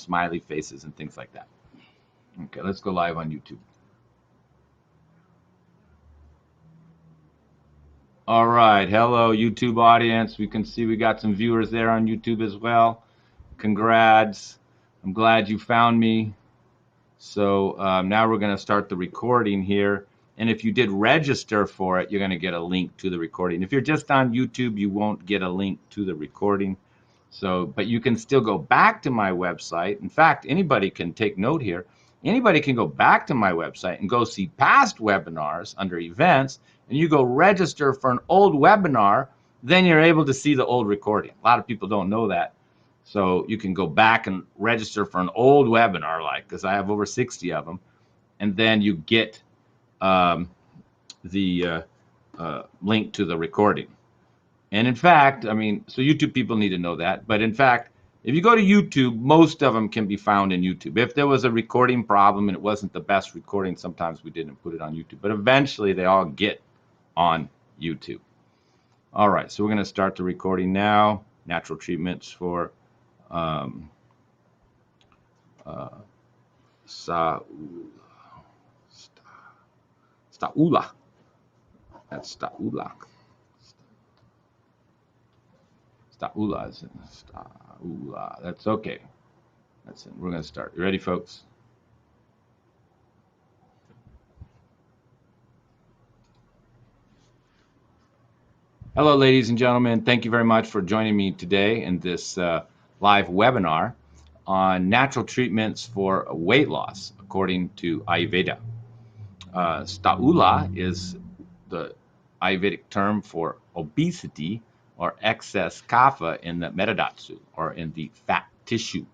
smiley faces and things like that. Okay, let's go live on YouTube. All right, hello YouTube audience. We can see we got some viewers there on YouTube as well. Congrats. I'm glad you found me. So now we're going to start the recording here. And if you did register for it, you're going to get a link to the recording. If you're just on YouTube, you won't get a link to the recording. So, but you can still go back to my website. In fact, anybody can take note here. Anybody can go back to my website and go see past webinars under events, and you go register for an old webinar, then you're able to see the old recording. A lot of people don't know that. So you can go back and register for an old webinar, like, because I have over 60 of them, and then you get the link to the recording. And in fact, I mean, so YouTube people need to know that. But in fact, if you go to YouTube, most of them can be found in YouTube. If there was a recording problem and it wasn't the best recording, sometimes we didn't put it on YouTube. But eventually, they all get on YouTube. All right, so we're going to start the recording now. Natural treatments for Sta'ula. That's Sta'ula. Sta'ula is in Sta'ula. That's okay. That's it. We're going to start. You ready, folks? Hello, ladies and gentlemen. Thank you very much for joining me today in this live webinar on natural treatments for weight loss according to Ayurveda. Sta'ula is the Ayurvedic term for obesity or excess kapha in the metadatsu, or in the fat tissue.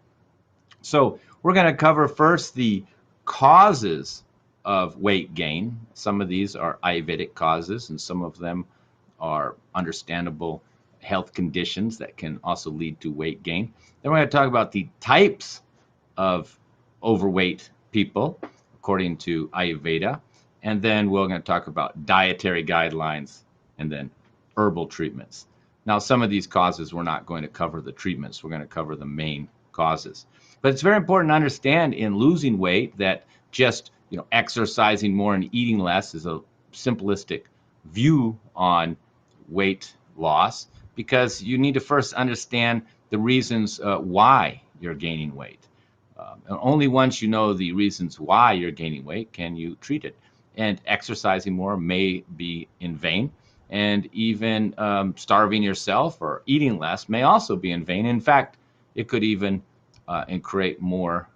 So we're going to cover first the causes of weight gain. Some of these are Ayurvedic causes, and some of them are understandable health conditions that can also lead to weight gain. Then we're going to talk about the types of overweight people according to Ayurveda. And then we're going to talk about dietary guidelines and then herbal treatments. Now, some of these causes, we're not going to cover the treatments. We're going to cover the main causes. But it's very important to understand in losing weight that just, exercising more and eating less is a simplistic view on weight loss, because you need to first understand the reasons why you're gaining weight. And only once you know the reasons why you're gaining weight can you treat it. And exercising more may be in vain. And even starving yourself or eating less may also be in vain. In fact, it could even create more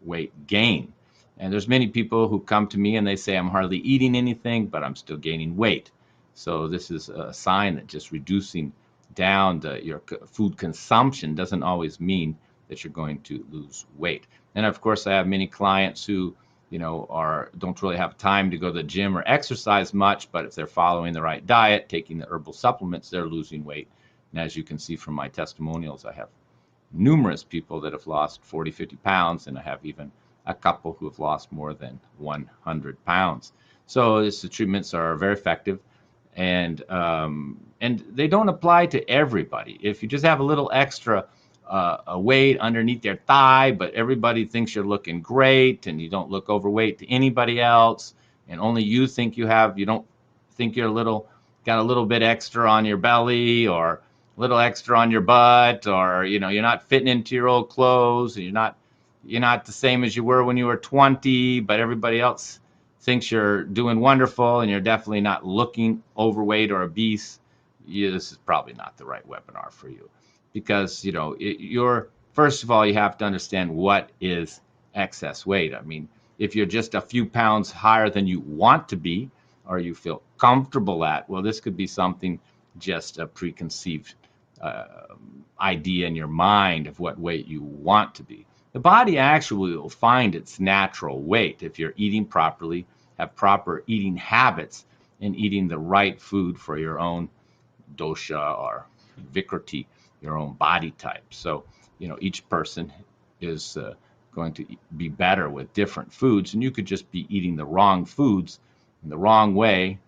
weight gain. And there's many people who come to me and they say, I'm hardly eating anything, but I'm still gaining weight. So this is a sign that just reducing down your food consumption doesn't always mean that you're going to lose weight. And of course, I have many clients who don't really have time to go to the gym or exercise much, but if they're following the right diet, taking the herbal supplements, they're losing weight. And as you can see from my testimonials, I have numerous people that have lost 40, 50 pounds, and I have even a couple who have lost more than 100 pounds. So the treatments are very effective, and they don't apply to everybody. If you just have a little extra a weight underneath their thigh, but everybody thinks you're looking great and you don't look overweight to anybody else, and only you think you don't think you're got a little bit extra on your belly or a little extra on your butt, or you're not fitting into your old clothes, and you're not the same as you were when you were 20, but everybody else thinks you're doing wonderful and you're definitely not looking overweight or obese. This is probably not the right webinar for you. Because, first of all, you have to understand what is excess weight. I mean, if you're just a few pounds higher than you want to be, or you feel comfortable at, well, this could be something, just a preconceived idea in your mind of what weight you want to be. The body actually will find its natural weight if you're eating properly, have proper eating habits, and eating the right food for your own dosha or vikriti, your own body type. So, each person is going to be better with different foods, and you could just be eating the wrong foods in the wrong way,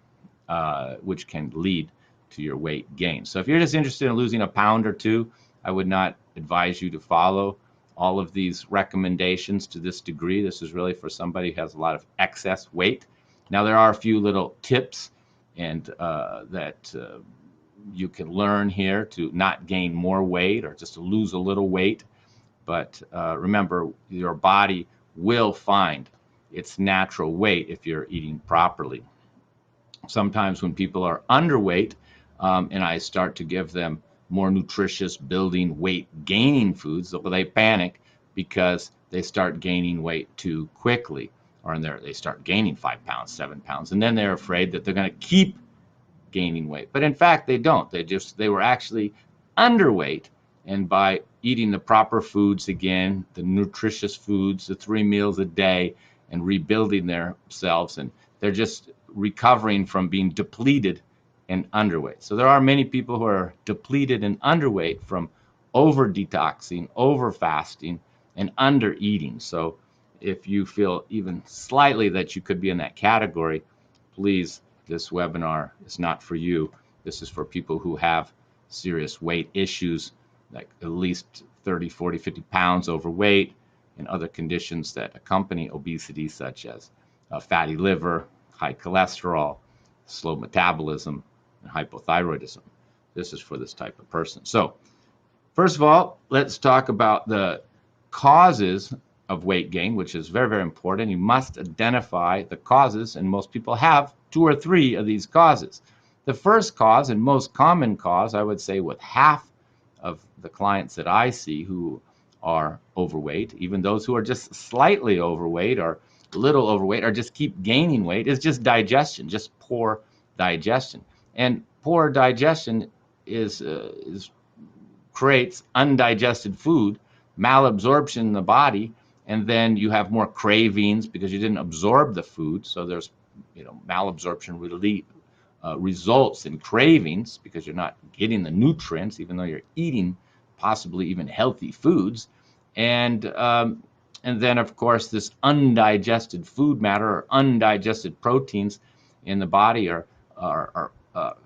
which can lead to your weight gain. So if you're just interested in losing a pound or two, I would not advise you to follow all of these recommendations to this degree. This is really for somebody who has a lot of excess weight. Now, there are a few little tips and that you can learn here to not gain more weight or just to lose a little weight. But remember, your body will find its natural weight if you're eating properly. Sometimes when people are underweight and I start to give them more nutritious, building, weight gaining foods, they panic because they start gaining weight too quickly, or they start gaining 5 pounds, 7 pounds, and then they're afraid that they're going to keep gaining weight. But in fact, they don't. They were actually underweight, and by eating the proper foods again, the nutritious foods, the 3 meals a day, and rebuilding themselves, and they're just recovering from being depleted and underweight. So there are many people who are depleted and underweight from over detoxing, over fasting, and under eating. So if you feel even slightly that you could be in that category, please, this webinar is not for you. This is for people who have serious weight issues, like at least 30, 40, 50 pounds overweight, and other conditions that accompany obesity, such as fatty liver, high cholesterol, slow metabolism, and hypothyroidism. This is for this type of person. So first of all, let's talk about the causes of weight gain, which is very, very important. You must identify the causes, and most people have 2 or 3 of these causes. The first cause, and most common cause, I would say with half of the clients that I see who are overweight, even those who are just slightly overweight or a little overweight or just keep gaining weight, is just digestion, just poor digestion. And poor digestion creates undigested food, malabsorption in the body, and then you have more cravings because you didn't absorb the food. So there's, malabsorption really results in cravings because you're not getting the nutrients, even though you're eating possibly even healthy foods. And then, of course, this undigested food matter or undigested proteins in the body are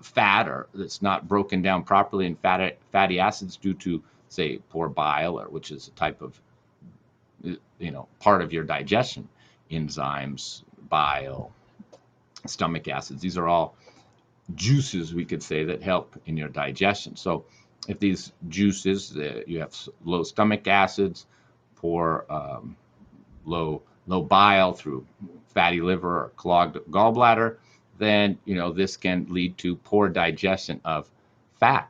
fat, or that's not broken down properly in fatty acids due to, say, poor bile, or which is a type of, part of your digestion, enzymes, bile, stomach acids. These are all juices, we could say, that help in your digestion. So if these juices, you have low stomach acids, poor low bile through fatty liver or clogged gallbladder, then this can lead to poor digestion of fat.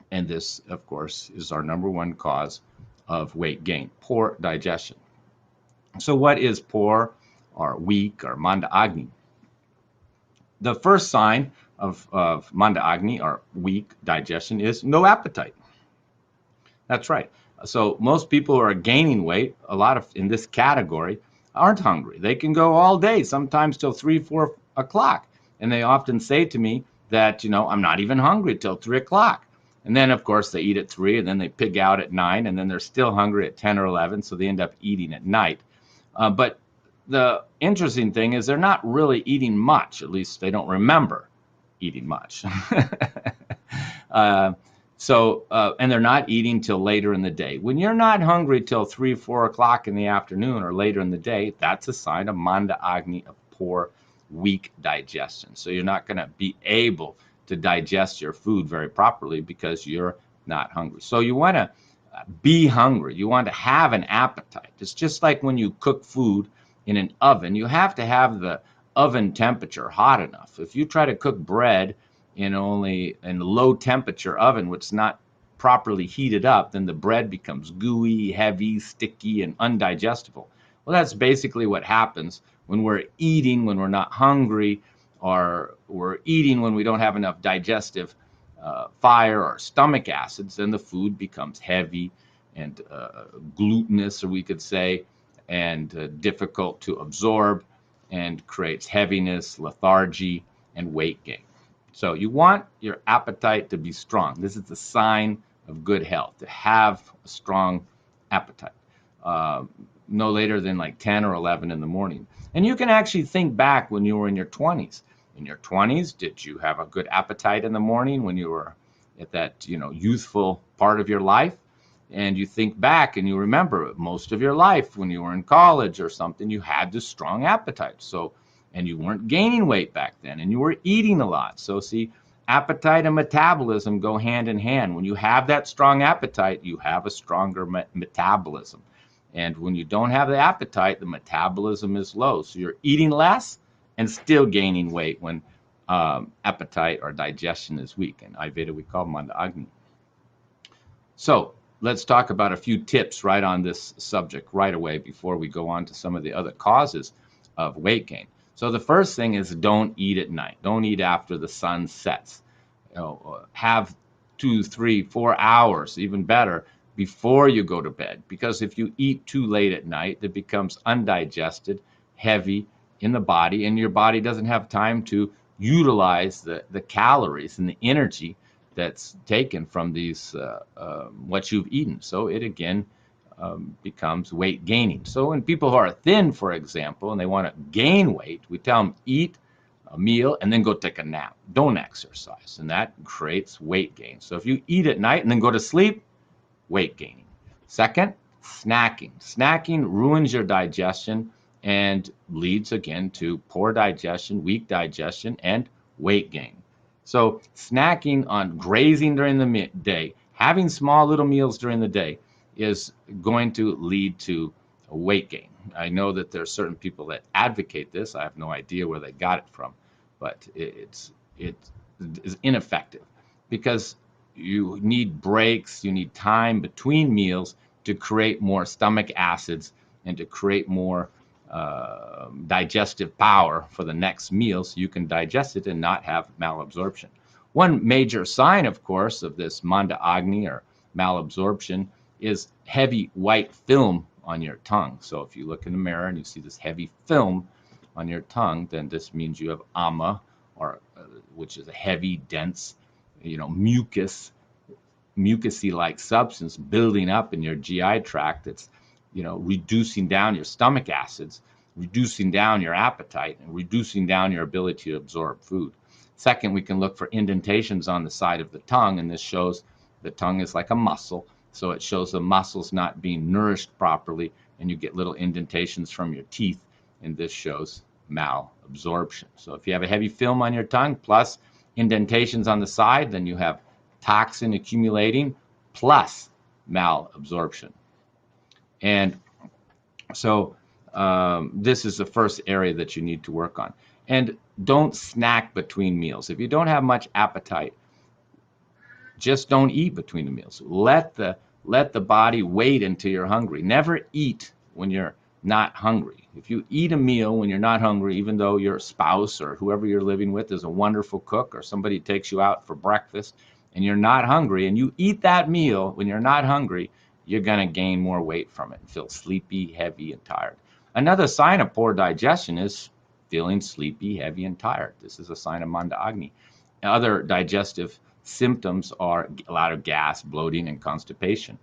And this, of course, is our number 1 cause of weight gain, poor digestion. So what is poor or weak or Manda Agni? The first sign of Manda Agni or weak digestion is no appetite. That's right. So most people who are gaining weight, a lot of in this category, aren't hungry. They can go all day, sometimes till 3, 4 o'clock. And they often say to me that, I'm not even hungry till 3 o'clock. And then, of course, they eat at 3, and then they pig out at 9, and then they're still hungry at 10 or 11, so they end up eating at night. But the interesting thing is they're not really eating much. At least they don't remember eating much. And they're not eating till later in the day. When you're not hungry till 3, 4 o'clock in the afternoon or later in the day, that's a sign of Manda Agni, of poor, weak digestion. So you're not going to be able to digest your food very properly because you're not hungry. So you want to be hungry. You want to have an appetite. It's just like when you cook food in an oven, you have to have the oven temperature hot enough. If you try to cook bread in low temperature oven, which is not properly heated up, then the bread becomes gooey, heavy, sticky, and undigestible. Well, that's basically what happens when we're eating when we're not hungry, or we're eating when we don't have enough digestive fire or stomach acids. Then the food becomes heavy and glutinous, or we could say, and difficult to absorb, and creates heaviness, lethargy, and weight gain. So you want your appetite to be strong. This is the sign of good health, to have a strong appetite, no later than like 10 or 11 in the morning. And you can actually think back when you were in your 20s. In your 20s, did you have a good appetite in the morning when you were at that, youthful part of your life? and you think back and you remember most of your life when you were in college or something, you had this strong appetite. So, and you weren't gaining weight back then, and you were eating a lot. So see, appetite and metabolism go hand in hand. When you have that strong appetite, you have a stronger metabolism. And when you don't have the appetite, the metabolism is low. So you're eating less and still gaining weight when appetite or digestion is weak. In Ayurveda, we call Manda Agni. So let's talk about a few tips right on this subject right away before we go on to some of the other causes of weight gain. So the first thing is don't eat at night. Don't eat after the sun sets. Have 2, 3, 4 hours, even better, before you go to bed. Because if you eat too late at night, it becomes undigested, heavy in the body, and your body doesn't have time to utilize the calories and the energy that's taken from these what you've eaten. So it again becomes weight gaining. So when people who are thin, for example, and they want to gain weight, we tell them eat a meal and then go take a nap. Don't exercise, and that creates weight gain. So if you eat at night and then go to sleep, weight gaining. Second, snacking. Snacking ruins your digestion and leads again to poor digestion, weak digestion, and weight gain. So snacking on grazing during the day, having small little meals during the day is going to lead to a weight gain. I know that there are certain people that advocate this. I have no idea where they got it from, but it is ineffective because you need breaks, you need time between meals to create more stomach acids and to create more digestive power for the next meal so you can digest it and not have malabsorption. One major sign, of course, of this Manda Agni or malabsorption is heavy white film on your tongue. So if you look in the mirror and you see this heavy film on your tongue, then this means you have ama, or which is a heavy, dense, mucusy-like substance building up in your GI tract that's, reducing down your stomach acids, reducing down your appetite, and reducing down your ability to absorb food. Second, we can look for indentations on the side of the tongue, and this shows the tongue is like a muscle, so it shows the muscles not being nourished properly, and you get little indentations from your teeth, and this shows malabsorption. So if you have a heavy film on your tongue plus indentations on the side, then you have toxin accumulating plus malabsorption. And so this is the first area that you need to work on. And don't snack between meals. If you don't have much appetite, just don't eat between the meals. Let the body wait until you're hungry. Never eat when you're not hungry. If you eat a meal when you're not hungry, even though your spouse or whoever you're living with is a wonderful cook, or somebody takes you out for breakfast and you're not hungry, and you eat that meal when you're not hungry, you're going to gain more weight from it and feel sleepy, heavy, and tired. Another sign of poor digestion is feeling sleepy, heavy, and tired. This is a sign of Manda Agni. Other digestive symptoms are a lot of gas, bloating, and constipation.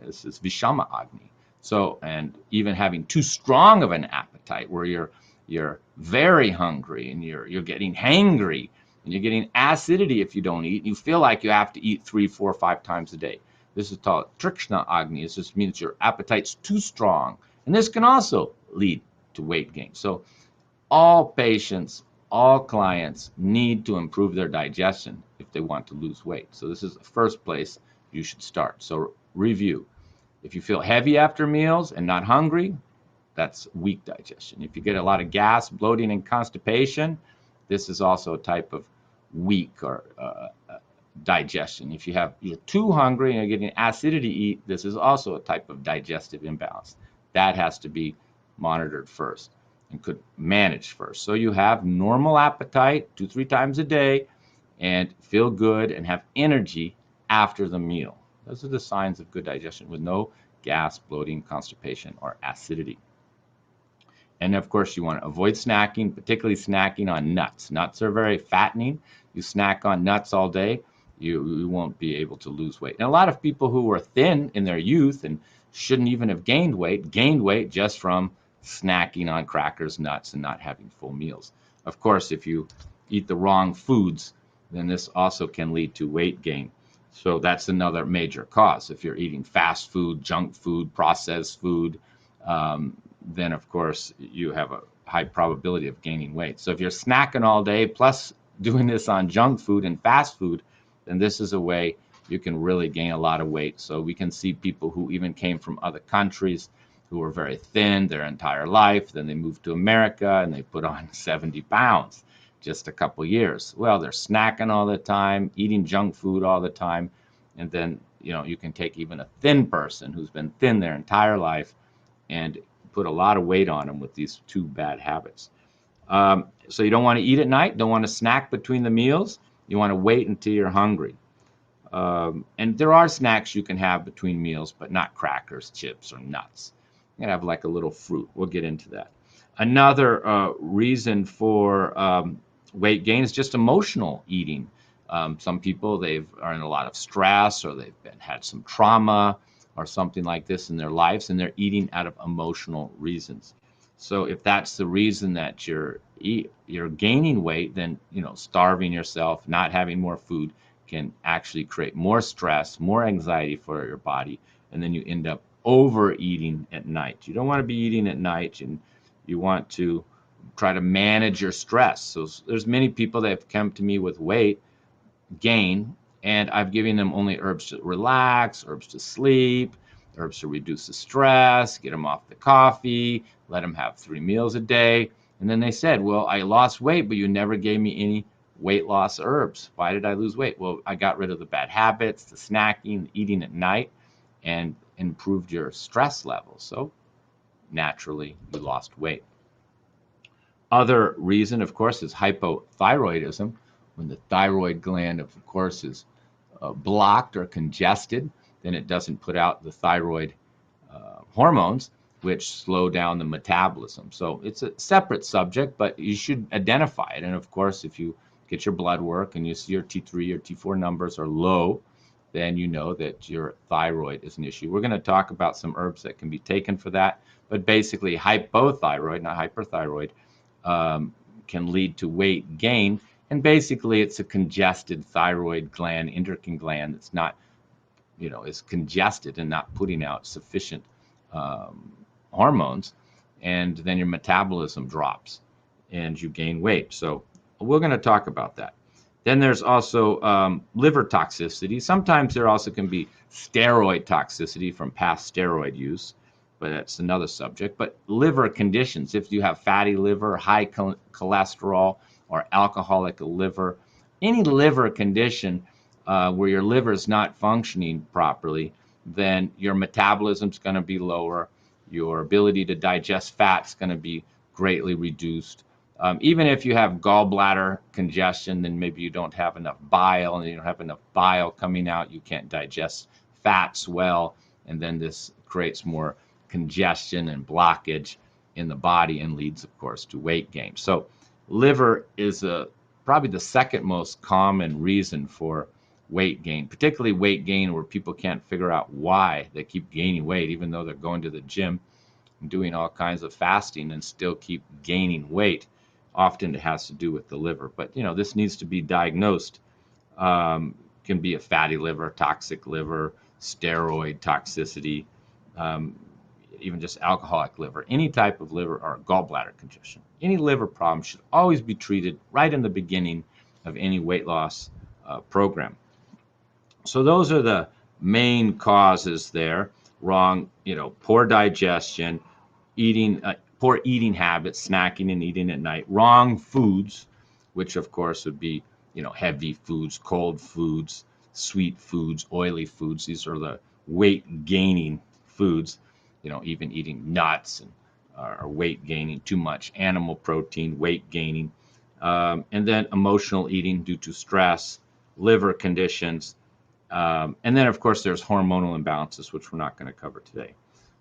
This is Vishama Agni. So, and even having too strong of an appetite where you're very hungry and you're getting hangry and you're getting acidity if you don't eat. You feel like you have to eat 3, 4, 5 times a day. This is called Trikshna Agni. This just means your appetite's too strong. And this can also lead to weight gain. So all patients, all clients need to improve their digestion if they want to lose weight. So this is the first place you should start. So review. If you feel heavy after meals and not hungry, that's weak digestion. If you get a lot of gas, bloating, and constipation, this is also a type of weak or digestion. If you're too hungry and you're getting acidity to eat, this is also a type of digestive imbalance. That has to be monitored first and could manage first. So you have normal appetite 2, 3 times a day and feel good and have energy after the meal. Those are the signs of good digestion with no gas, bloating, constipation, or acidity. And of course, you want to avoid snacking, particularly snacking on nuts. Nuts are very fattening. You snack on nuts all day, you won't be able to lose weight. And a lot of people who were thin in their youth and shouldn't even have gained weight just from snacking on crackers, nuts, and not having full meals. Of course, if you eat the wrong foods, then this also can lead to weight gain. So that's another major cause. If you're eating fast food, junk food, processed food, then of course you have a high probability of gaining weight. So if you're snacking all day plus doing this on junk food and fast food, then this is a way you can really gain a lot of weight. So we can see people who even came from other countries who were very thin their entire life, then they moved to America and they put on 70 pounds just a couple years. Well, they're snacking all the time, eating junk food all the time, and then you can take even a thin person who's been thin their entire life and put a lot of weight on them with these two bad habits. So you don't want to eat at night, don't want to snack between the meals. You want to wait until you're hungry. And there are snacks you can have between meals, but not crackers, chips, or nuts. You can have like a little fruit. We'll get into that. Another reason for weight gain is just emotional eating. Some people, are in a lot of stress, or they've had some trauma or something like this in their lives, and they're eating out of emotional reasons. So if that's the reason that you're gaining weight, then starving yourself, not having more food can actually create more stress, more anxiety for your body, and then you end up overeating at night. You don't want to be eating at night, and you want to try to manage your stress. So there's many people that have come to me with weight gain, and I've given them only herbs to relax, herbs to sleep, herbs to reduce the stress, get them off the coffee, let them have 3 meals a day. And then they said, well, I lost weight, but you never gave me any weight loss herbs. Why did I lose weight? Well, I got rid of the bad habits, the snacking, the eating at night, and improved your stress levels. So naturally, you lost weight. Other reason, of course, is hypothyroidism. When the thyroid gland, of course, is blocked or congested, then it doesn't put out the thyroid hormones, which slow down the metabolism. So it's a separate subject, but you should identify it. And of course, if you get your blood work and you see your T3 or T4 numbers are low, then you know that your thyroid is an issue. We're going to talk about some herbs that can be taken for that, but basically hypothyroid, not hyperthyroid, can lead to weight gain. And basically it's a congested thyroid gland, endocrine gland that's not, is congested and not putting out sufficient hormones, and then your metabolism drops and you gain weight. So we're going to talk about that. Then there's also liver toxicity. Sometimes there also can be steroid toxicity from past steroid use, but that's another subject. But liver conditions, if you have fatty liver, high cholesterol, or alcoholic liver, any liver condition where your liver is not functioning properly, then your metabolism is going to be lower. Your ability to digest fat is going to be greatly reduced. Even if you have gallbladder congestion, then maybe you don't have enough bile, and you don't have enough bile coming out. You can't digest fats well, and then this creates more congestion and blockage in the body and leads, of course, to weight gain. So liver is probably the second most common reason for weight gain, particularly weight gain where people can't figure out why they keep gaining weight, even though they're going to the gym and doing all kinds of fasting and still keep gaining weight. Often it has to do with the liver, but this needs to be diagnosed. Can be a fatty liver, toxic liver, steroid toxicity, even just alcoholic liver, any type of liver or gallbladder congestion. Any liver problem should always be treated right in the beginning of any weight loss program. So those are the main causes there. Wrong, poor digestion, poor eating habits, snacking and eating at night, wrong foods, which of course would be, heavy foods, cold foods, sweet foods, oily foods. These are the weight gaining foods, even eating nuts and or weight gaining, too much animal protein, weight gaining, and then emotional eating due to stress, liver conditions, and then of course there's hormonal imbalances, which we're not going to cover today.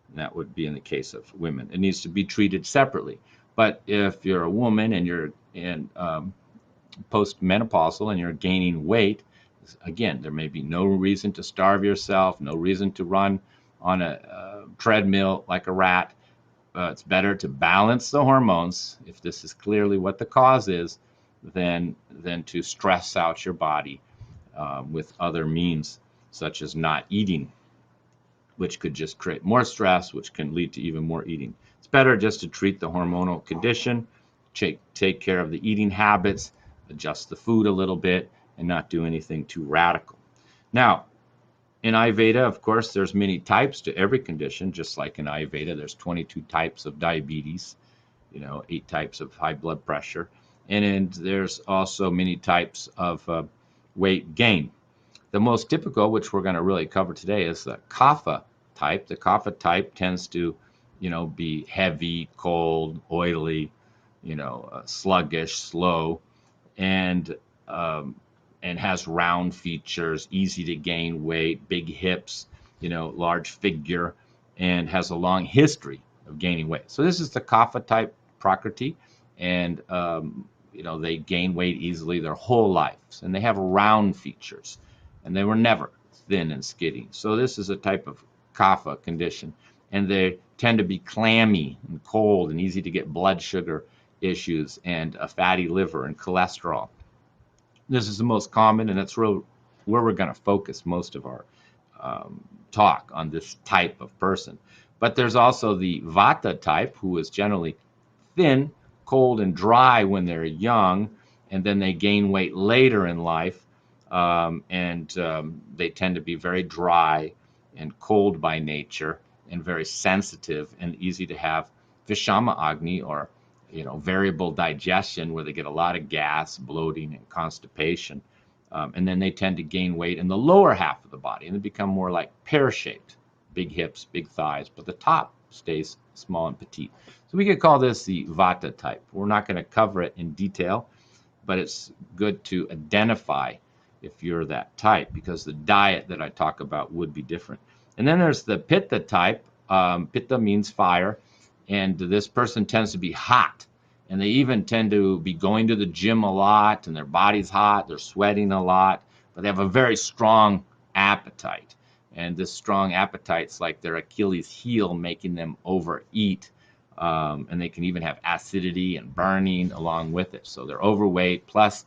And that would be in the case of women. It needs to be treated separately. But if you're a woman and you're in postmenopausal and you're gaining weight, again, there may be no reason to starve yourself, no reason to run on a treadmill like a rat. It's better to balance the hormones, if this is clearly what the cause is, than to stress out your body with other means. such as not eating, which could just create more stress, which can lead to even more eating. It's better just to treat the hormonal condition, take care of the eating habits, adjust the food a little bit, and not do anything too radical. Now, in Ayurveda, of course, there's many types to every condition. Just like in Ayurveda, there's 22 types of diabetes, 8 types of high blood pressure, and there's also many types of weight gain. The most typical, which we're going to really cover today, is the Kapha type. The Kapha type tends to, be heavy, cold, oily, sluggish, slow, and has round features, easy to gain weight, big hips, large figure, and has a long history of gaining weight. So this is the Kapha type Prakriti, and they gain weight easily their whole lives, and they have round features, and they were never thin and skinny. So this is a type of Kapha condition, and they tend to be clammy and cold and easy to get blood sugar issues and a fatty liver and cholesterol. This is the most common, and that's where we're going to focus most of our talk on this type of person. But there's also the Vata type, who is generally thin, cold, and dry when they're young, and then they gain weight later in life, and they tend to be very dry and cold by nature and very sensitive and easy to have Vishama Agni, or variable digestion, where they get a lot of gas, bloating, and constipation. And then they tend to gain weight in the lower half of the body, and they become more like pear-shaped, big hips, big thighs, but the top stays small and petite. So we could call this the Vata type. We're not going to cover it in detail, but it's good to identify if you're that type, because the diet that I talk about would be different. And then there's the Pitta type. Pitta means fire, and this person tends to be hot, and they even tend to be going to the gym a lot, and their body's hot, they're sweating a lot, but they have a very strong appetite. And this strong appetite's like their Achilles heel, making them overeat, and they can even have acidity and burning along with it. So they're overweight plus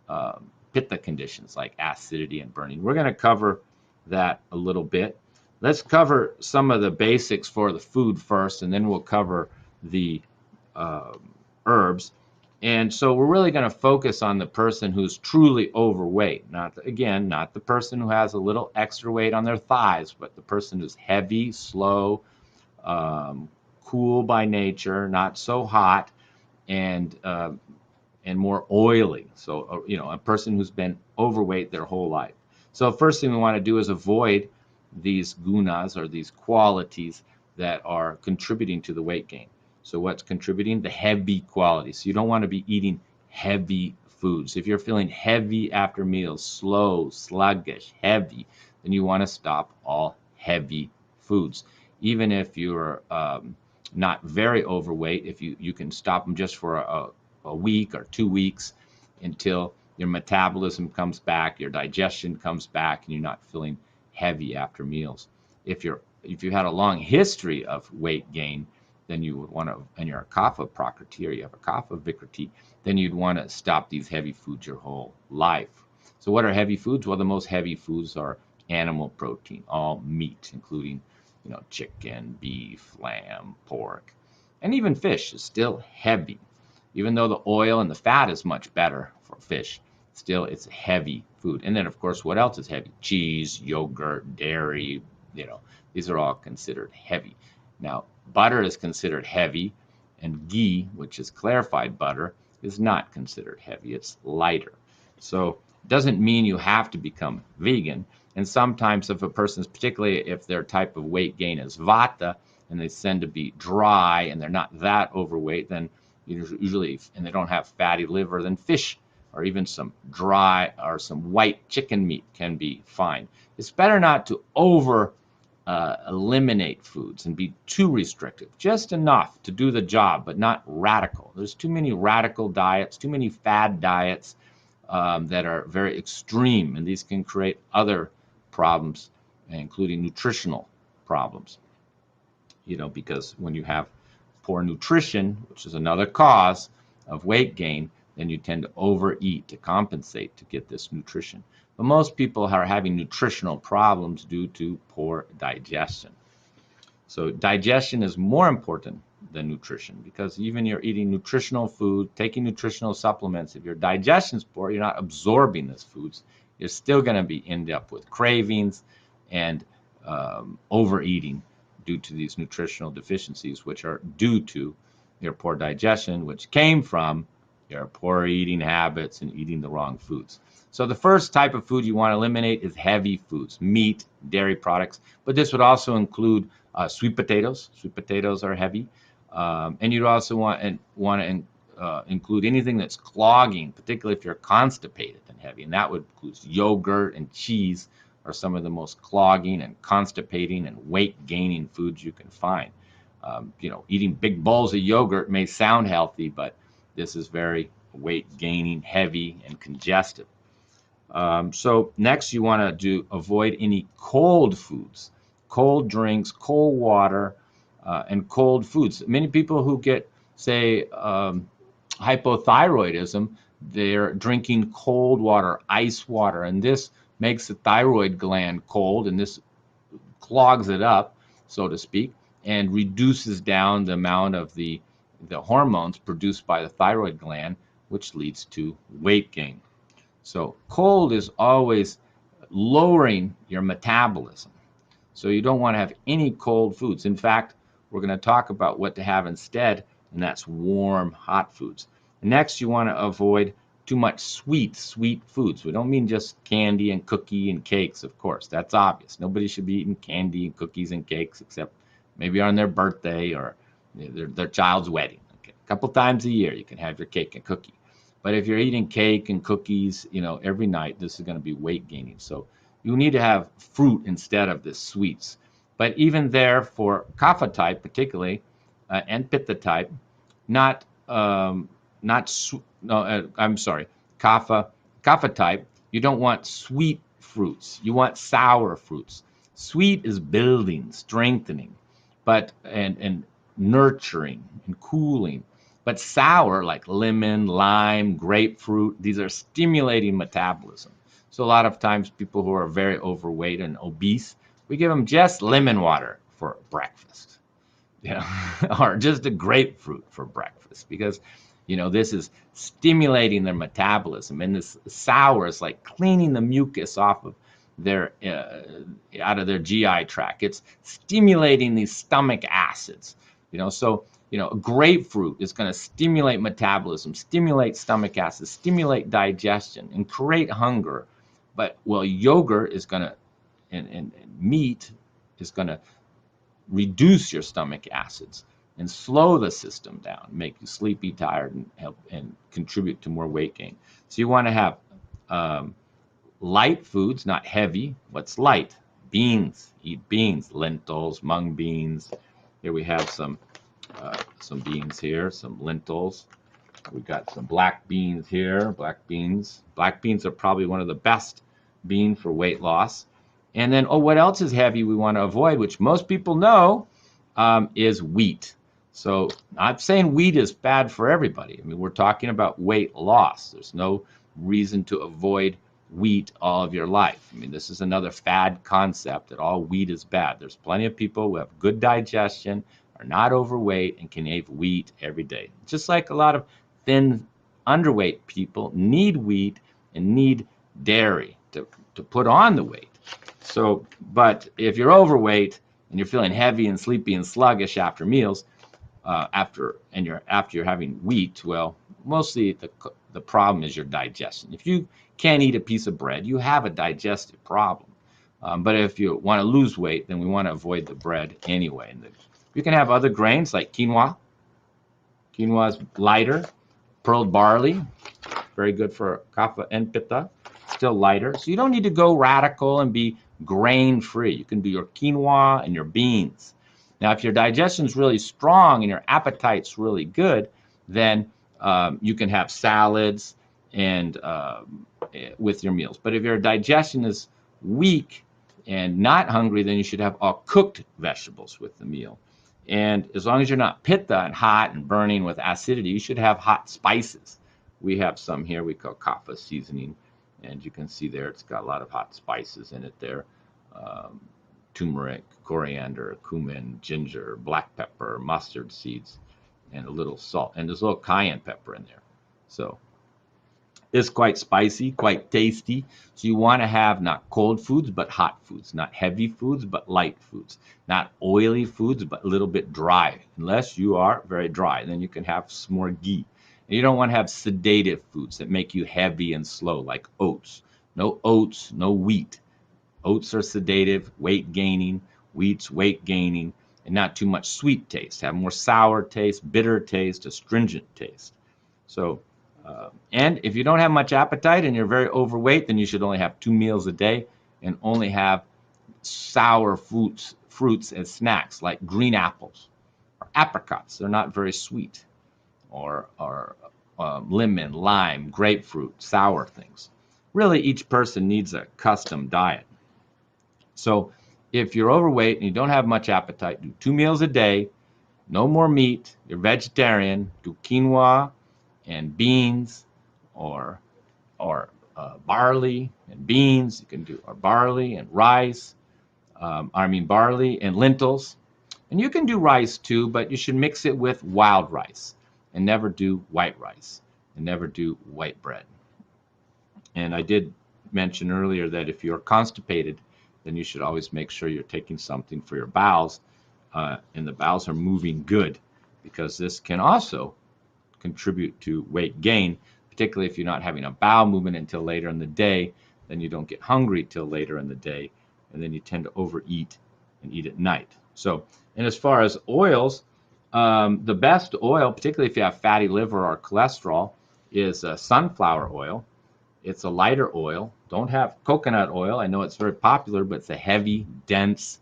Pitta conditions like acidity and burning. We're going to cover that a little bit. Let's cover some of the basics for the food first, and then we'll cover the herbs. And so we're really going to focus on the person who's truly overweight. Not the person who has a little extra weight on their thighs, but the person who's heavy, slow, cool by nature, not so hot, and more oily. So, a person who's been overweight their whole life. So first thing we want to do is avoid these gunas, or these qualities that are contributing to the weight gain. So what's contributing? The heavy qualities. So you don't want to be eating heavy foods. If you're feeling heavy after meals, slow, sluggish, heavy, then you want to stop all heavy foods. Even if you're not very overweight, if you can stop them just for a week or 2 weeks until your metabolism comes back, your digestion comes back, and you're not feeling heavy after meals. If you've had a long history of weight gain, then you would want to, and you're a Kapha Prakriti, or you have a Kapha Vikriti, then you'd want to stop these heavy foods your whole life. So what are heavy foods? Well, the most heavy foods are animal protein, all meat, including chicken, beef, lamb, pork, and even fish is still heavy. Even though the oil and the fat is much better for fish, still it's heavy food. And then, of course, what else is heavy? Cheese, yogurt, dairy, these are all considered heavy. Now, butter is considered heavy, and ghee, which is clarified butter, is not considered heavy. It's lighter. So it doesn't mean you have to become vegan. And sometimes if a person's, particularly if their type of weight gain is Vata, and they tend to be dry and they're not that overweight, then usually, and they don't have fatty liver, then fish or even some dry or some white chicken meat can be fine. It's better not to eliminate foods and be too restrictive, just enough to do the job, but not radical. There's too many radical diets, too many fad diets that are very extreme, and these can create other problems, including nutritional problems. Because when you have poor nutrition, which is another cause of weight gain, then you tend to overeat to compensate to get this nutrition. but most people are having nutritional problems due to poor digestion. So digestion is more important than nutrition, because even you're eating nutritional food, taking nutritional supplements, if your digestion's poor, you're not absorbing these foods, you're still going to end up with cravings and overeating due to these nutritional deficiencies, which are due to your poor digestion, which came from your poor eating habits and eating the wrong foods. So the first type of food you want to eliminate is heavy foods, meat, dairy products, but this would also include sweet potatoes. Sweet potatoes are heavy, and you'd also want to include anything that's clogging, particularly if you're constipated and heavy, and that would include yogurt and cheese are some of the most clogging and constipating and weight-gaining foods you can find. Eating big bowls of yogurt may sound healthy, but this is very weight-gaining, heavy, and congestive. So next, you want to avoid any cold foods, cold drinks, cold water, and cold foods. Many people who get, say, hypothyroidism, they're drinking cold water, ice water, and this makes the thyroid gland cold, and this clogs it up, so to speak, and reduces down the amount of the hormones produced by the thyroid gland, which leads to weight gain. So cold is always lowering your metabolism. So you don't want to have any cold foods. In fact, we're going to talk about what to have instead, and that's warm, hot foods. Next, you want to avoid too much sweet foods. We don't mean just candy and cookie and cakes, of course. That's obvious. Nobody should be eating candy and cookies and cakes except maybe on their birthday or their child's wedding. Okay. A couple times a year you can have your cake and cookie. But if you're eating cake and cookies, every night, this is going to be weight gaining. So you need to have fruit instead of the sweets. But even there, for kapha type particularly, and pitta type, kapha type, you don't want sweet fruits. You want sour fruits. Sweet is building, strengthening, and nurturing and cooling. But sour, like lemon, lime, grapefruit, these are stimulating metabolism. So a lot of times people who are very overweight and obese, we give them just lemon water for breakfast, or just a grapefruit for breakfast, because this is stimulating their metabolism, and this sour is like cleaning the mucus off of out of their GI tract. It's stimulating these stomach acids, so grapefruit is going to stimulate metabolism, stimulate stomach acids, stimulate digestion, and create hunger. But yogurt is going to, and meat is going to reduce your stomach acids and slow the system down, make you sleepy, tired, and help and contribute to more weight gain. So you want to have light foods, not heavy. What's light? Beans. Eat beans, lentils, mung beans. Here we have some beans here, some lentils. We got some black beans here, black beans. Black beans are probably one of the best beans for weight loss. And then, what else is heavy we want to avoid, which most people know, is wheat. So I'm saying wheat is bad for everybody. I mean, we're talking about weight loss. There's no reason to avoid wheat all of your life. I mean, this is another fad concept that all wheat is bad. There's plenty of people who have good digestion, are not overweight, and can eat wheat every day. Just like a lot of thin, underweight people need wheat and need dairy to put on the weight. So, but if you're overweight and you're feeling heavy and sleepy and sluggish after meals, after you're having wheat, mostly the problem is your digestion. If you can't eat a piece of bread, you have a digestive problem. But if you want to lose weight, then we want to avoid the bread anyway. And you can have other grains like quinoa. Quinoa is lighter. Pearl barley, very good for kapha and pitta, still lighter. So you don't need to go radical and be grain-free. You can do your quinoa and your beans. Now, if your digestion's really strong and your appetite's really good, then you can have salads and with your meals. But if your digestion is weak and not hungry, then you should have all cooked vegetables with the meal. And as long as you're not pitta and hot and burning with acidity, you should have hot spices. We have some here we call kapha seasoning, And you can see there it's got a lot of hot spices in it there. Um, Turmeric, coriander, cumin, ginger, black pepper, mustard seeds, and a little salt. And there's a little cayenne pepper in there. So it's quite spicy, quite tasty. So you want to have not cold foods, but hot foods, not heavy foods, but light foods, not oily foods, but a little bit dry, unless you are very dry. Then you can have some more ghee. And you don't want to have sedative foods that make you heavy and slow, like oats. No oats, no wheat. Oats are sedative, weight gaining. Wheat's weight gaining, and not too much sweet taste. Have more sour taste, bitter taste, astringent taste. So, and if you don't have much appetite and you're very overweight, then you should only have 2 meals a day and only have sour fruits as snacks, like green apples or apricots. They're not very sweet. Or lemon, lime, grapefruit, sour things. Really, each person needs a custom diet. So if you're overweight and you don't have much appetite, do 2 meals a day, no more meat, you're vegetarian, do quinoa and beans or barley and beans. You can do or barley and rice, barley and lentils. And you can do rice too, but you should mix it with wild rice and never do white rice and never do white bread. And I did mention earlier that if you're constipated, then you should always make sure you're taking something for your bowels, and the bowels are moving good, because this can also contribute to weight gain, particularly if you're not having a bowel movement until later in the day. Then you don't get hungry till later in the day, and then you tend to overeat and eat at night. So, and as far as oils, the best oil, particularly if you have fatty liver or cholesterol, is sunflower oil. It's a lighter oil. Don't have coconut oil. I know it's very popular, but it's a heavy, dense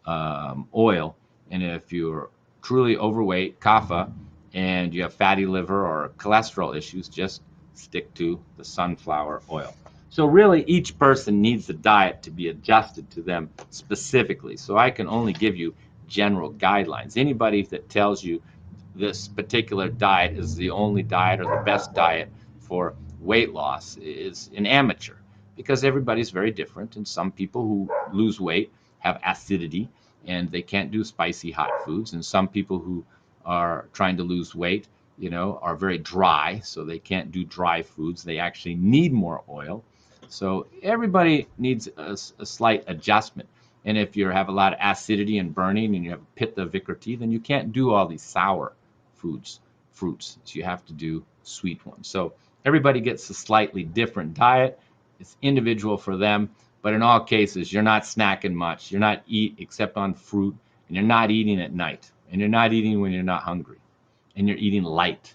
oil. And if you're truly overweight, kapha, and you have fatty liver or cholesterol issues, just stick to the sunflower oil. So really, each person needs a diet to be adjusted to them specifically. So I can only give you general guidelines. Anybody that tells you this particular diet is the only diet or the best diet for weight loss is an amateur, because everybody's very different, and some people who lose weight have acidity and they can't do spicy hot foods, and some people who are trying to lose weight, are very dry, so they can't do dry foods. They actually need more oil. So everybody needs a slight adjustment. And if you have a lot of acidity and burning and you have pitta vikriti, then you can't do all these sour fruits. So you have to do sweet ones. So everybody gets a slightly different diet. It's individual for them, but in all cases, you're not snacking much. You're not eating except on fruit, and you're not eating at night, and you're not eating when you're not hungry, and you're eating light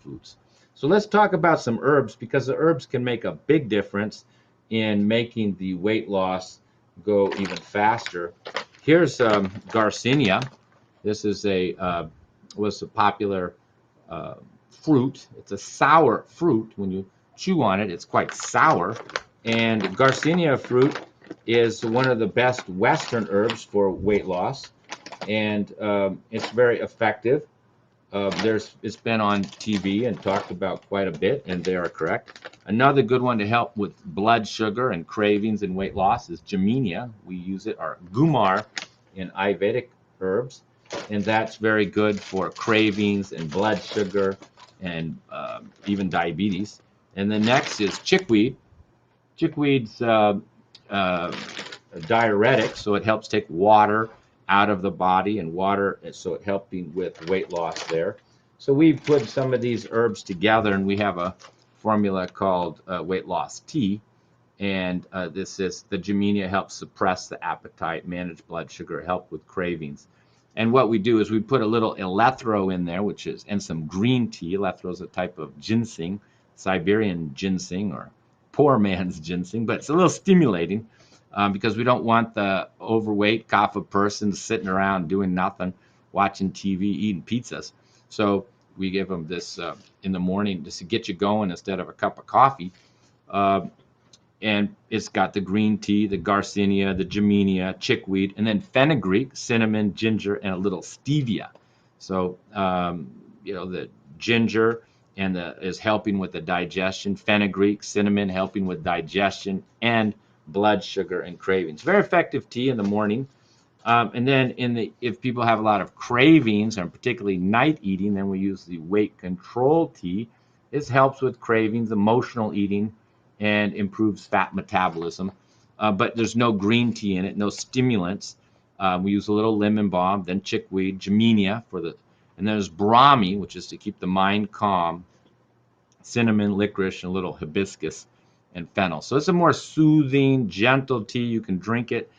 foods. So let's talk about some herbs, because the herbs can make a big difference in making the weight loss go even faster. Here's Garcinia. This is was a popular fruit. It's a sour fruit. When you chew on it, it's quite sour. And Garcinia fruit is one of the best Western herbs for weight loss, and it's very effective. It's been on TV and talked about quite a bit, and they are correct. Another good one to help with blood sugar and cravings and weight loss is Gemenia. We use it, or Gumar, in Ayurvedic herbs, and that's very good for cravings and blood sugar and even diabetes. And the next is chickweed. Chickweed's a diuretic, so it helps take water out of the body, and water, so it helping with weight loss there. So we've put some of these herbs together, and we have a formula called weight loss tea. And this is the Gemenia helps suppress the appetite, manage blood sugar, help with cravings. And what we do is we put a little elethro in there, and some green tea. Elethro is a type of ginseng, Siberian ginseng, or poor man's ginseng, but it's a little stimulating. Because we don't want the overweight kapha person sitting around doing nothing, watching TV, eating pizzas. So we give them this in the morning just to get you going instead of a cup of coffee. And it's got the green tea, the Garcinia, the Gemenia, chickweed, and then fenugreek, cinnamon, ginger, and a little stevia. So, the ginger and is helping with the digestion. Fenugreek, cinnamon, helping with digestion and blood sugar and cravings. Very effective tea in the morning. And then if people have a lot of cravings, and particularly night eating, then we use the weight control tea. This helps with cravings, emotional eating, and improves fat metabolism. But there's no green tea in it, no stimulants. We use a little lemon balm, then chickweed, Gymnenia and there's Brahmi, which is to keep the mind calm, cinnamon, licorice, and a little hibiscus and fennel. So it's a more soothing, gentle tea. You can drink it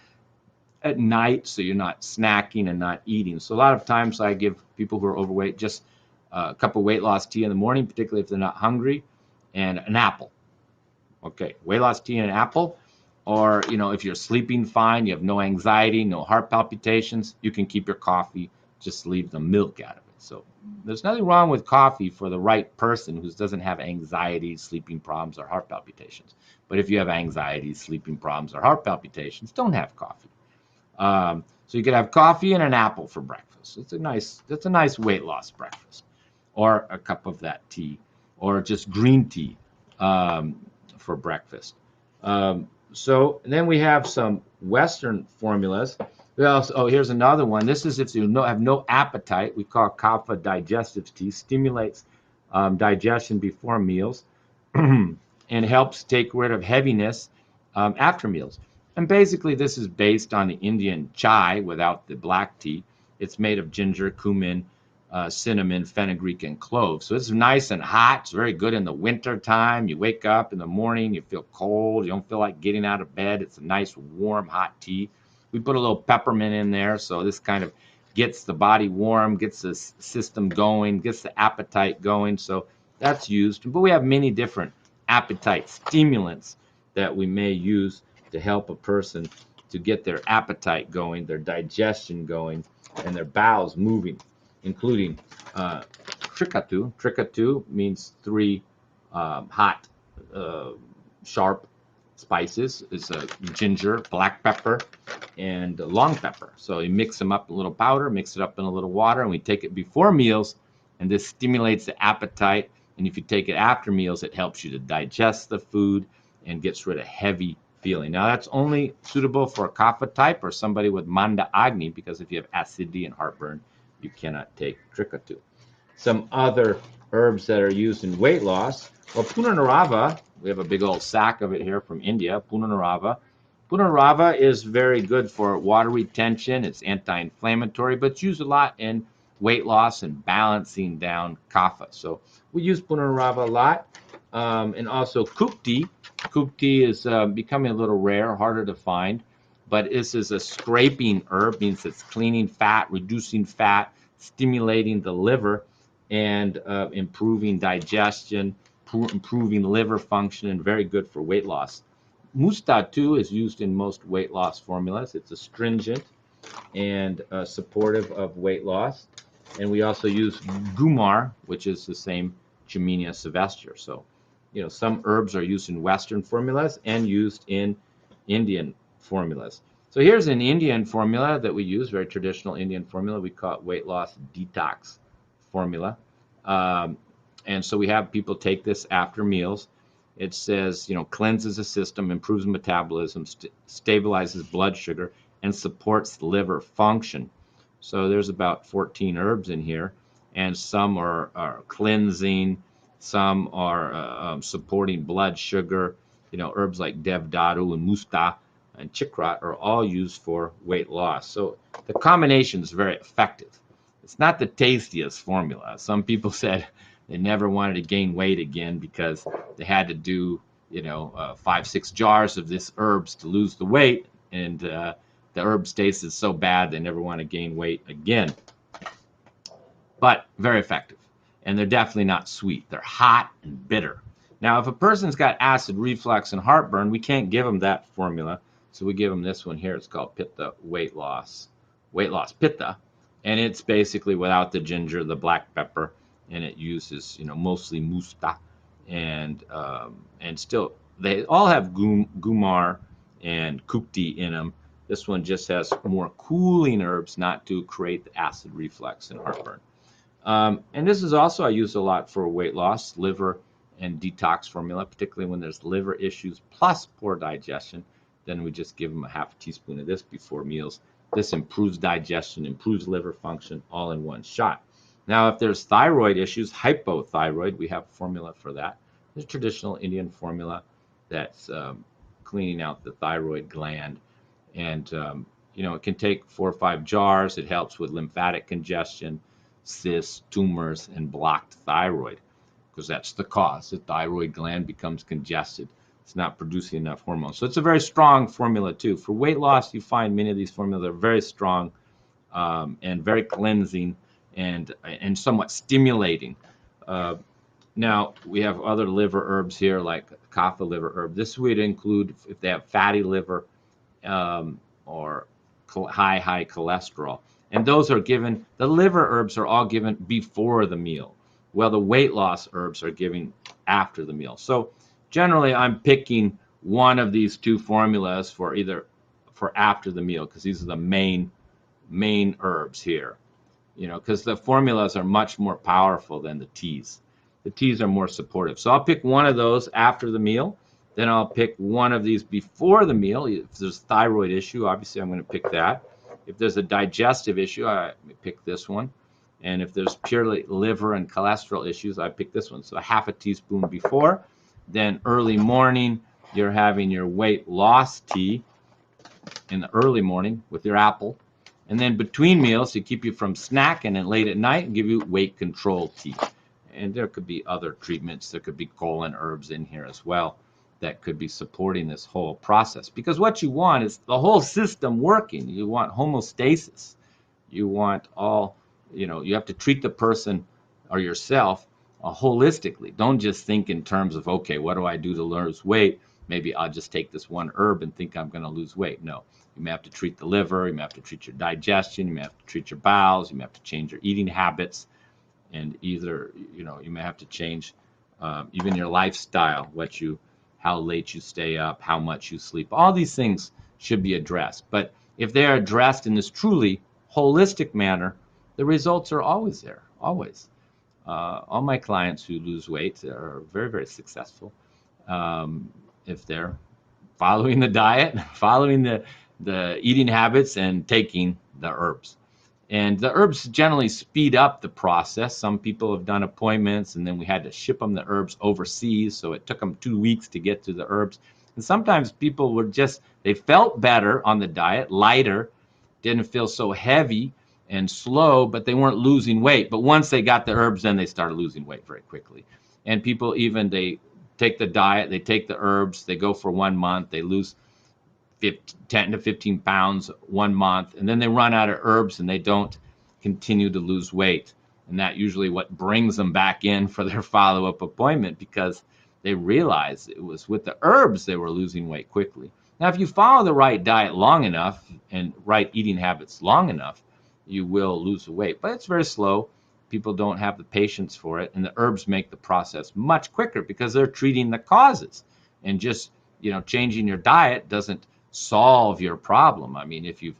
at night, so you're not snacking and not eating. So a lot of times I give people who are overweight just a cup of weight loss tea in the morning, particularly if they're not hungry, and an apple. Okay, weight loss tea and an apple. Or, if you're sleeping fine, you have no anxiety, no heart palpitations, you can keep your coffee, just leave the milk out of it. So there's nothing wrong with coffee for the right person who doesn't have anxiety, sleeping problems, or heart palpitations. But if you have anxiety, sleeping problems, or heart palpitations, don't have coffee. So you could have coffee and an apple for breakfast. That's a nice weight loss breakfast, or a cup of that tea, or just green tea for breakfast. So then we have some Western formulas. Here's another one. This is if you have no appetite. We call Kapha digestive tea. Stimulates digestion before meals and helps take rid of heaviness after meals. And basically, this is based on the Indian chai without the black tea. It's made of ginger, cumin, cinnamon, fenugreek, and cloves. So it's nice and hot. It's very good in the winter time. You wake up in the morning, you feel cold, you don't feel like getting out of bed. It's a nice, warm, hot tea. We put a little peppermint in there, so this kind of gets the body warm, gets the system going, gets the appetite going. So that's used. But we have many different appetite stimulants that we may use to help a person to get their appetite going, their digestion going, and their bowels moving, including Trikatu. Trikatu means 3 hot, sharp spices. It's ginger, black pepper, and long pepper. So you mix them up in a little powder, mix it up in a little water, and we take it before meals, and this stimulates the appetite. And if you take it after meals, it helps you to digest the food and gets rid of heavy feeling. Now that's only suitable for a kapha type or somebody with manda agni, because if you have acidity and heartburn, you cannot take Trikatu. Some other herbs that are used in weight loss. Well, Punarava, we have a big old sack of it here from India, Punarava. Punarava is very good for water retention. It's anti-inflammatory, but it's used a lot in weight loss and balancing down kapha. So we use Punarava a lot. And also Kupti. Kupti is becoming a little rare, harder to find, but this is a scraping herb, means it's cleaning fat, reducing fat, stimulating the liver, and improving digestion, improving liver function, and very good for weight loss. Musta too is used in most weight loss formulas. It's astringent and supportive of weight loss. And we also use Gumar, which is the same Gymnenia sylvestre. So, some herbs are used in Western formulas and used in Indian formulas. So here's an Indian formula that we use, very traditional Indian formula. We call it weight loss detox formula. And so we have people take this after meals. It says, cleanses the system, improves metabolism, stabilizes blood sugar, and supports liver function. So there's about 14 herbs in here, and some are cleansing, some are supporting blood sugar. Herbs like Devdaru and Musta and Chikrat are all used for weight loss. So the combination is very effective. It's not the tastiest formula. Some people said they never wanted to gain weight again because they had to do, 5-6 jars of this herbs to lose the weight, and the herbs tasted so bad they never want to gain weight again. But very effective. And they're definitely not sweet. They're hot and bitter. Now, if a person's got acid reflux and heartburn, we can't give them that formula. So we give them this one here. It's called Pitta Weight Loss Pitta. And it's basically without the ginger, the black pepper, and it uses, mostly musta. And still, they all have gumar and kupti in them. This one just has more cooling herbs, not to create the acid reflux and heartburn. And this is also I use a lot for weight loss, liver and detox formula, particularly when there's liver issues plus poor digestion. Then we just give them a half a teaspoon of this before meals. This improves digestion, improves liver function, all in one shot. Now, if there's thyroid issues, hypothyroid, we have a formula for that. There's a traditional Indian formula that's cleaning out the thyroid gland. And, it can take 4 or 5 jars. It helps with lymphatic congestion, cysts, tumors, and blocked thyroid, because that's the cause. The thyroid gland becomes congested. It's not producing enough hormones. So it's a very strong formula too. For weight loss, you find many of these formulas are very strong and very cleansing and somewhat stimulating. Now, we have other liver herbs here, like kapha liver herb. This would include if they have fatty liver or high cholesterol. And those are given, the liver herbs are all given before the meal. Well, the weight loss herbs are given after the meal. So generally, I'm picking one of these two formulas for after the meal, because these are the main herbs here. Because the formulas are much more powerful than the teas. The teas are more supportive. So I'll pick one of those after the meal. Then I'll pick one of these before the meal. If there's a thyroid issue, obviously I'm going to pick that. If there's a digestive issue, I pick this one. And if there's purely liver and cholesterol issues, I pick this one. So a half a teaspoon before. Then early morning, you're having your weight loss tea in the early morning with your apple. And then between meals, to keep you from snacking, and late at night, give you weight control tea. And there could be other treatments. There could be colon herbs in here as well that could be supporting this whole process. Because what you want is the whole system working. You want homeostasis. You want you have to treat the person or yourself holistically. Don't just think in terms of, okay, what do I do to lose weight? Maybe I'll just take this one herb and think I'm going to lose weight. No, you may have to treat the liver. You may have to treat your digestion. You may have to treat your bowels. You may have to change your eating habits. And you may have to change even your lifestyle, how late you stay up, how much you sleep. All these things should be addressed. But if they are addressed in this truly holistic manner, the results are always there, always. All my clients who lose weight are very, very successful if they're following the diet, following the eating habits, and taking the herbs. And the herbs generally speed up the process. Some people have done appointments, and then we had to ship them the herbs overseas, so it took them 2 weeks to get to the herbs. And sometimes people they felt better on the diet, lighter, didn't feel so heavy and slow, but they weren't losing weight. But once they got the herbs, then they started losing weight very quickly. And people they take the diet, they take the herbs, they go for 1 month, they lose 10 to 15 pounds 1 month, and then they run out of herbs and they don't continue to lose weight. And that usually what brings them back in for their follow-up appointment, because they realize it was with the herbs they were losing weight quickly. Now, if you follow the right diet long enough and right eating habits long enough, you will lose the weight. But it's very slow. People don't have the patience for it, and the herbs make the process much quicker because they're treating the causes. And just changing your diet doesn't solve your problem. I mean, if you've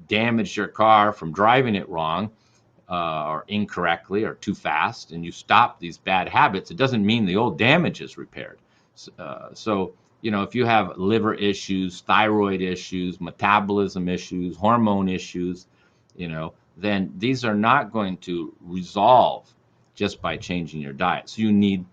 damaged your car from driving it wrong or incorrectly or too fast, and you stop these bad habits, it doesn't mean the old damage is repaired. So if you have liver issues, thyroid issues, metabolism issues, hormone issues, then these are not going to resolve just by changing your diet. So you need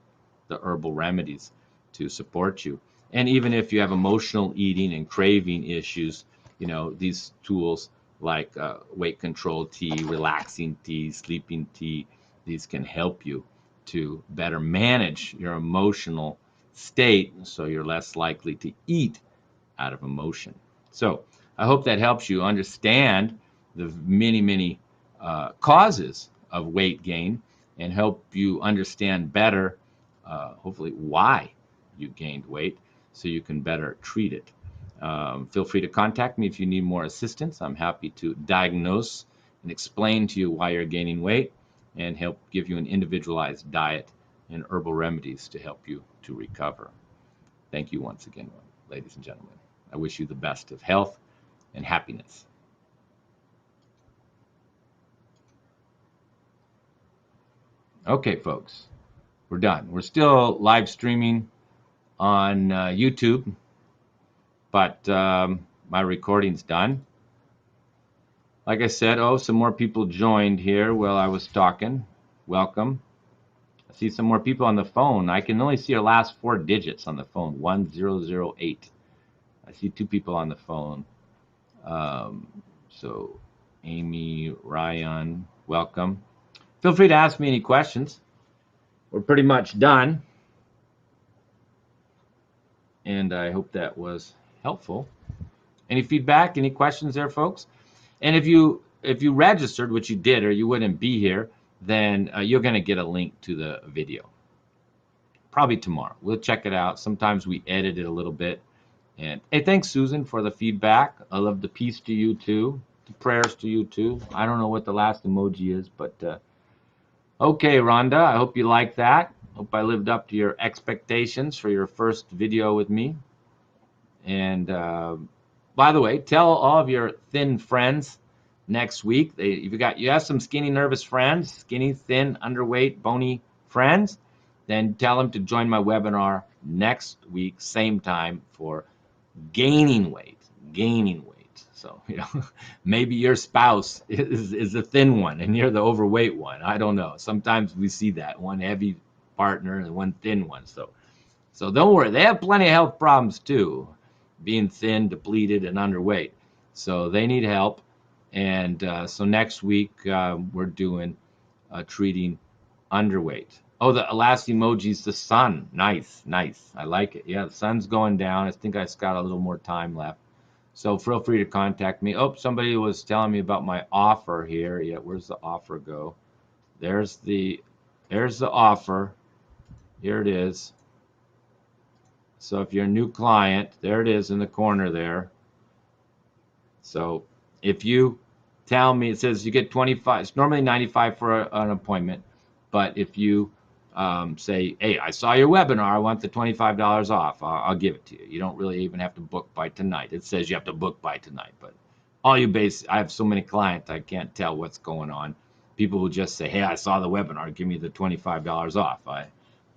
the herbal remedies to support you. And even if you have emotional eating and craving issues, these tools like weight control tea, relaxing tea, sleeping tea, these can help you to better manage your emotional state, so you're less likely to eat out of emotion. So I hope that helps you understand the many causes of weight gain, and help you understand better, hopefully, why you gained weight, so you can better treat it. Feel free to contact me if you need more assistance. I'm happy to diagnose and explain to you why you're gaining weight, and help give you an individualized diet and herbal remedies to help you to recover. Thank you once again, ladies and gentlemen. I wish you the best of health and happiness. Okay, folks, we're done. We're still live streaming on YouTube, but my recording's done. Like I said, oh, some more people joined here while I was talking. Welcome. I see some more people on the phone. I can only see your last 4 digits on the phone, 1008. I see 2 people on the phone. So, Amy, Ryan, welcome. Feel free to ask me any questions. We're pretty much done. And I hope that was helpful. Any feedback, any questions there, folks? And if you registered, which you did, or you wouldn't be here, then you're going to get a link to the video. Probably tomorrow. We'll check it out. Sometimes we edit it a little bit. And hey, thanks, Susan, for the feedback. I love the peace to you too. The prayers to you too. I don't know what the last emoji is, but okay, Rhonda. I hope you like that. Hope I lived up to your expectations for your first video with me. And by the way, tell all of your thin friends next week. If you have some skinny, nervous friends, skinny, thin, underweight, bony friends, then tell them to join my webinar next week, same time, for gaining weight. Gaining weight. So maybe your spouse is the thin one and you're the overweight one. I don't know. Sometimes we see that, one heavy partner and one thin one. So don't worry. They have plenty of health problems too, being thin, depleted, and underweight. So they need help. And so next week we're doing treating underweight. Oh, the last emoji is the sun. Nice, nice. I like it. Yeah, the sun's going down. I think I've got a little more time left. So feel free to contact me. Oh, somebody was telling me about my offer here. Yeah, where's the offer go? There's the offer. Here it is. So if you're a new client, there it is in the corner there. So if you tell me, it says you get 25, it's normally 95 for an appointment, but if you say, hey, I saw your webinar, I want the $25 off, I'll give it to you. You don't really even have to book by tonight. It says you have to book by tonight, but I have so many clients, I can't tell what's going on. People will just say, hey, I saw the webinar, give me the $25 off.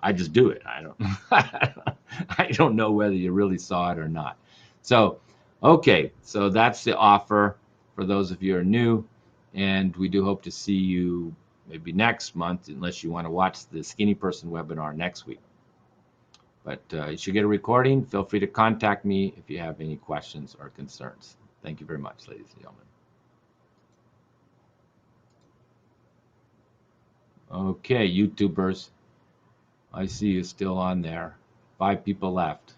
I just do it. I don't I don't know whether you really saw it or not. So okay, so that's the offer for those of you who are new, and we do hope to see you maybe next month, unless you want to watch the Skinny Person webinar next week. But you should get a recording. Feel free to contact me if you have any questions or concerns. Thank you very much, ladies and gentlemen. Okay, YouTubers, I see you still on there. 5 people left.